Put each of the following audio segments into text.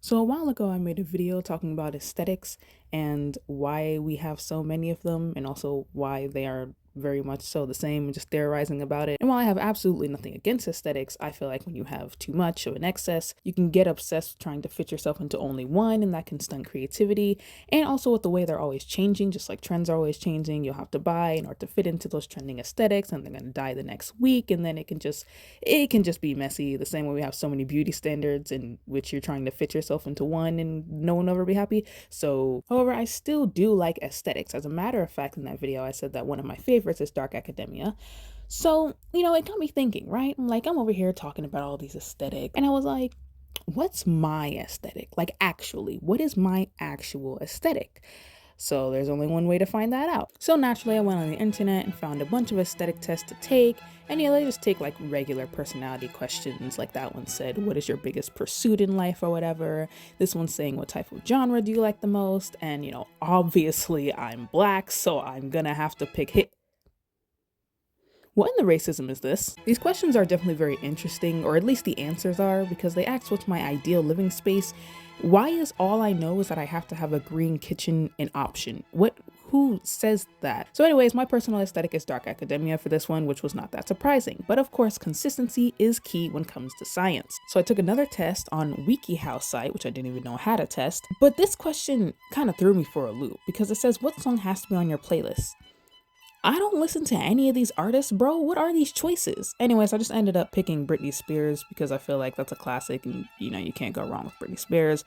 So a while ago, I made a video talking about aesthetics and why we have so many of them, and also why they are very much so the same, and just theorizing about it. And while I have absolutely nothing against aesthetics, I feel like when you have too much or an excess, you can get obsessed with trying to fit yourself into only one, and that can stunt creativity. And also with the way they're always changing, just like trends are always changing, you'll have to buy in order to fit into those trending aesthetics, and they're gonna die the next week, and then it can just be messy. The same way we have so many beauty standards in which you're trying to fit yourself into one and no one will ever be happy. So, however, I still do like aesthetics. As a matter of fact, in that video, I said that one of my favorites is dark academia. So, it got me thinking, right? I'm over here talking about all these aesthetic, and I was like, what's my aesthetic? Like, actually, what is my actual aesthetic? So there's only one way to find that out. So naturally, I went on the internet and found a bunch of aesthetic tests to take. And yeah, they just take like regular personality questions. Like that one said, what is your biggest pursuit in life or whatever? This one's saying, what type of genre do you like the most? And obviously I'm black, so I'm gonna have to pick hit. What in the racism is this? These questions are definitely very interesting, or at least the answers are, because they ask what's my ideal living space. Why is all I know is that I have to have a green kitchen an option? Who says that? So anyways, my personal aesthetic is dark academia for this one, which was not that surprising. But of course, consistency is key when it comes to science. So I took another test on WikiHow site, which I didn't even know had a test. But this question kind of threw me for a loop because it says, what song has to be on your playlist? I don't listen to any of these artists, bro. What are these choices? Anyways, I just ended up picking Britney Spears because I feel like that's a classic and you can't go wrong with Britney Spears.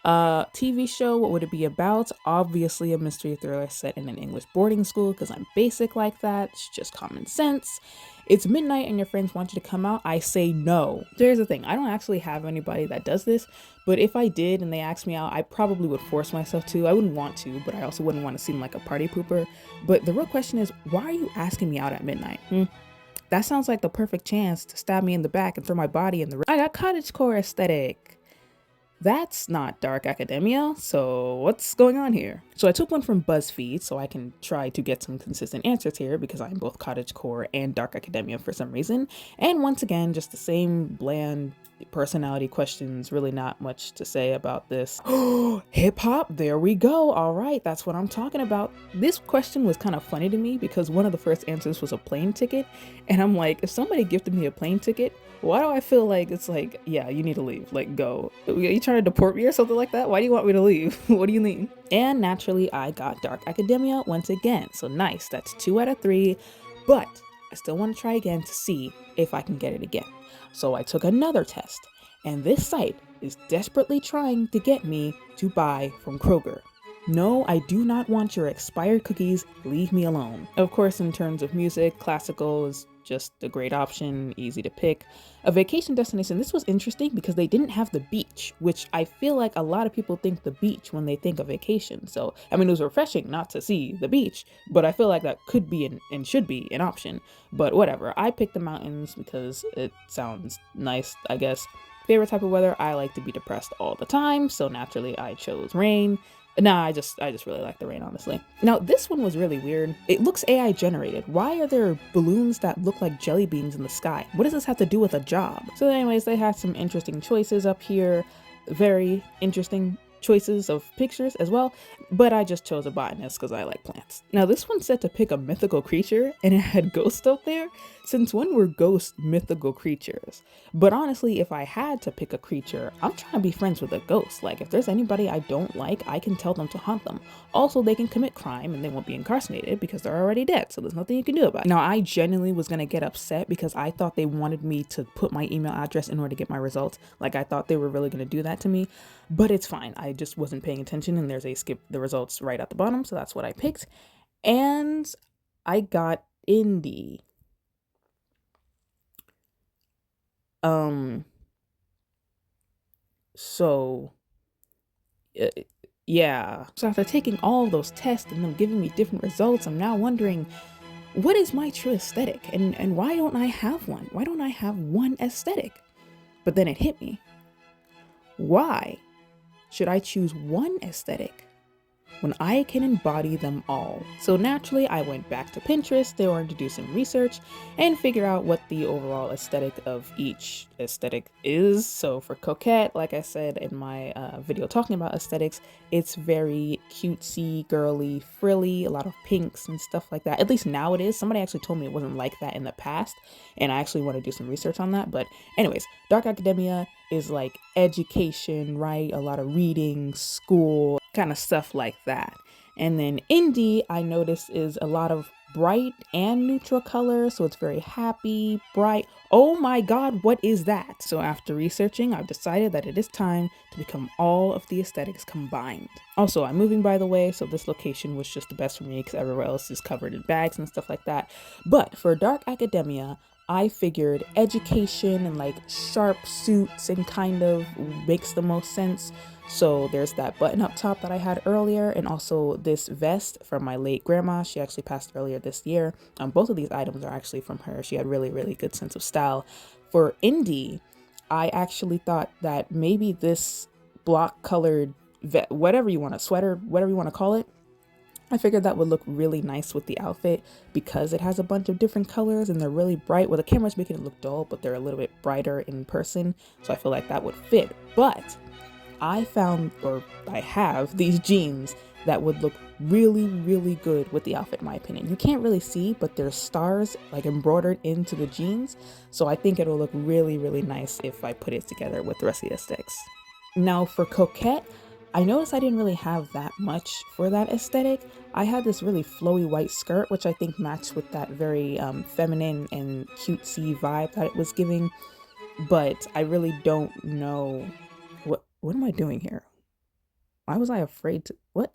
TV show, what would it be about? Obviously a mystery thriller set in an English boarding school because I'm basic like that. It's just common sense. It's midnight and your friends want you to come out. I say no. Here's the thing. I don't actually have anybody that does this, but if I did and they asked me out, I probably would force myself to. I wouldn't want to, but I also wouldn't want to seem like a party pooper. But the real question is, why are you asking me out at midnight? That sounds like the perfect chance to stab me in the back and throw my body in the. I got cottagecore aesthetic. That's not dark academia, so what's going on here? So I took one from BuzzFeed so I can try to get some consistent answers here because I'm both cottagecore and dark academia for some reason. And once again, just the same bland personality questions, really not much to say about this. Hip hop, there we go. All right, that's what I'm talking about. This question was kind of funny to me because one of the first answers was a plane ticket. And I'm like, if somebody gifted me a plane ticket, why do I feel like it's like, yeah, you need to leave, like go. Are you trying to deport me or something like that? Why do you want me to leave? What do you mean? And naturally, I got dark academia once again. So nice, that's 2 out of 3. But I still want to try again to see if I can get it again. So I took another test, and this site is desperately trying to get me to buy from Kroger. No, I do not want your expired cookies. Leave me alone. Of course, in terms of music, classical is just a great option, easy to pick. A vacation destination, this was interesting because they didn't have the beach, which I feel like a lot of people think the beach when they think of vacation. So, I mean, it was refreshing not to see the beach, but I feel like that could be and should be an option. But whatever, I picked the mountains because it sounds nice, I guess. Favorite type of weather, I like to be depressed all the time, so naturally I chose rain. Nah, I just really like the rain, honestly. Now, this one was really weird. It looks AI generated. Why are there balloons that look like jelly beans in the sky? What does this have to do with a job? So anyways, they had some interesting choices up here. Very interesting choices of pictures as well, but I just chose a botanist because I like plants. Now this one said to pick a mythical creature and it had ghosts up there. Since when were ghosts mythical creatures? But honestly, if I had to pick a creature, I'm trying to be friends with a ghost. Like if there's anybody I don't like, I can tell them to haunt them. Also, they can commit crime and they won't be incarcerated because they're already dead, so there's nothing you can do about it. Now I genuinely was gonna get upset because I thought they wanted me to put my email address in order to get my results. Like I thought they were really gonna do that to me, but it's fine. I just wasn't paying attention and there's a skip the results right at the bottom, so that's what I picked. And I got indie. So uh, yeah. So after taking all of those tests and them giving me different results, I'm now wondering, what is my true aesthetic? And why don't I have one? Why don't I have one aesthetic? But then it hit me. Why should I choose one aesthetic when I can embody them all? So naturally, I went back to Pinterest in order to do some research and figure out what the overall aesthetic of each aesthetic is. So for Coquette, like I said in my video talking about aesthetics, it's very cutesy, girly, frilly, a lot of pinks and stuff like that. At least now it is. Somebody actually told me it wasn't like that in the past, and I actually want to do some research on that. But anyways, Dark Academia is like education, right? A lot of reading, school, kind of stuff like that. And then indie, I noticed, is a lot of bright and neutral colors. So it's very happy, bright. Oh my God, what is that? So after researching, I've decided that it is time to become all of the aesthetics combined. Also, I'm moving, by the way, so this location was just the best for me because everywhere else is covered in bags and stuff like that. But for Dark Academia, I figured education and like sharp suits and kind of makes the most sense. So there's that button up top that I had earlier, and also this vest from my late grandma. She actually passed earlier this year. Both of these items are actually from her. She had really, really good sense of style. For indie, I actually thought that maybe this block colored whatever you want, a sweater, whatever you want to call it, I figured that would look really nice with the outfit because it has a bunch of different colors and they're really bright. Well, the camera's making it look dull, but they're a little bit brighter in person. So I feel like that would fit. But I found, or I have, these jeans that would look really, really good with the outfit, in my opinion. You can't really see, but there's stars like embroidered into the jeans. So I think it'll look really, really nice if I put it together with the rest of the aesthetics. Now for Coquette, I noticed I didn't really have that much for that aesthetic. I had this really flowy white skirt, which I think matched with that very feminine and cutesy vibe that it was giving. But I really don't know what am I doing here? Why was I afraid to what?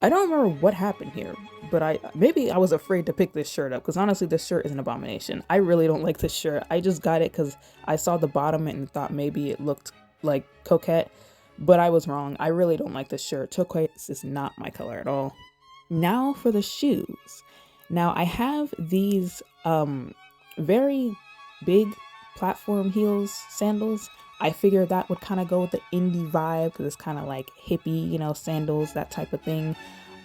I don't remember what happened here, but maybe I was afraid to pick this shirt up because honestly, this shirt is an abomination. I really don't like this shirt. I just got it because I saw the bottom and thought maybe it looked like Coquette, but I was wrong. I really don't like this shirt. Turquoise is not my color at all. Now for the shoes. Now I have these very big platform heels sandals. I figured that would kind of go with the indie vibe because it's kind of like hippie, you know, sandals, that type of thing.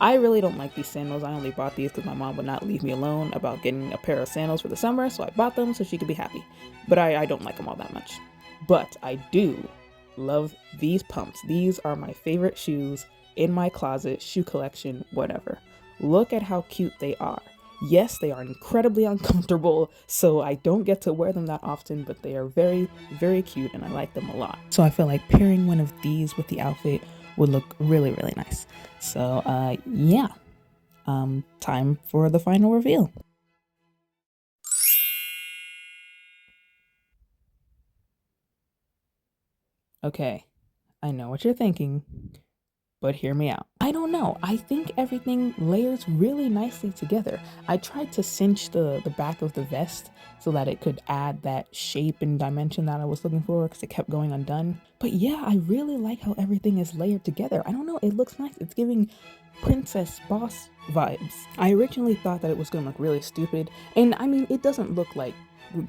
I really don't like these sandals. I only bought these because my mom would not leave me alone about getting a pair of sandals for the summer, so I bought them so she could be happy. But I don't like them all that much. But I do love these pumps. These are my favorite shoes in my closet, shoe collection, whatever. Look at how cute they are. Yes, they are incredibly uncomfortable, so I don't get to wear them that often, but they are very, very cute and I like them a lot. So I feel like pairing one of these with the outfit would look really, really nice. So yeah, time for the final reveal. Okay, I know what you're thinking, but hear me out. I don't know. I think everything layers really nicely together. I tried to cinch the back of the vest so that it could add that shape and dimension that I was looking for because it kept going undone. But yeah, I really like how everything is layered together. I don't know, it looks nice. It's giving princess boss vibes. I originally thought that it was gonna look really stupid, and I mean, it doesn't look like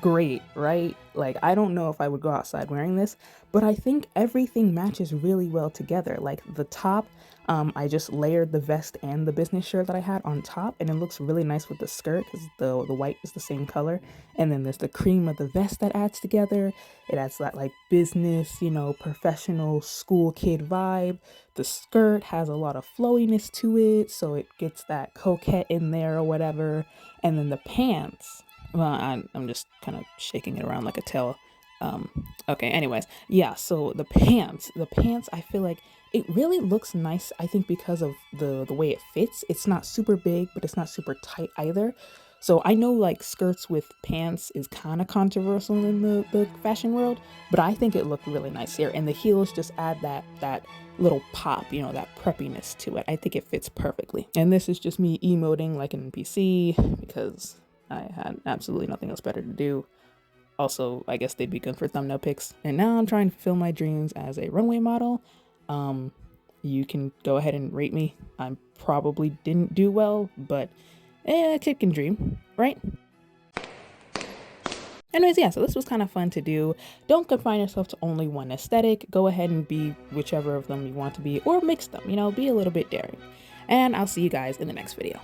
great, right? Like, I don't know if I would go outside wearing this, but I think everything matches really well together. Like the top, I just layered the vest and the business shirt that I had on top, and it looks really nice with the skirt because the white is the same color. And then there's the cream of the vest that adds together. It adds that like business, you know, professional school kid vibe. The skirt has a lot of flowiness to it, so it gets that coquette in there or whatever. And then the pants, well, I'm just kind of shaking it around like a tail. Okay, anyways, yeah, so the pants, I feel like it really looks nice, I think because of the way it fits. It's not super big, but it's not super tight either. So I know like skirts with pants is kind of controversial in the fashion world, but I think it looked really nice here. And the heels just add that little pop, you know, that preppiness to it. I think it fits perfectly. And this is just me emoting like an NPC because I had absolutely nothing else better to do. Also, I guess they'd be good for thumbnail pics. And now I'm trying to fulfill my dreams as a runway model. You can go ahead and rate me. I probably didn't do well, but a kid can dream, right? Anyways, yeah, so this was kind of fun to do. Don't confine yourself to only one aesthetic. Go ahead and be whichever of them you want to be, or mix them, you know, be a little bit daring. And I'll see you guys in the next video.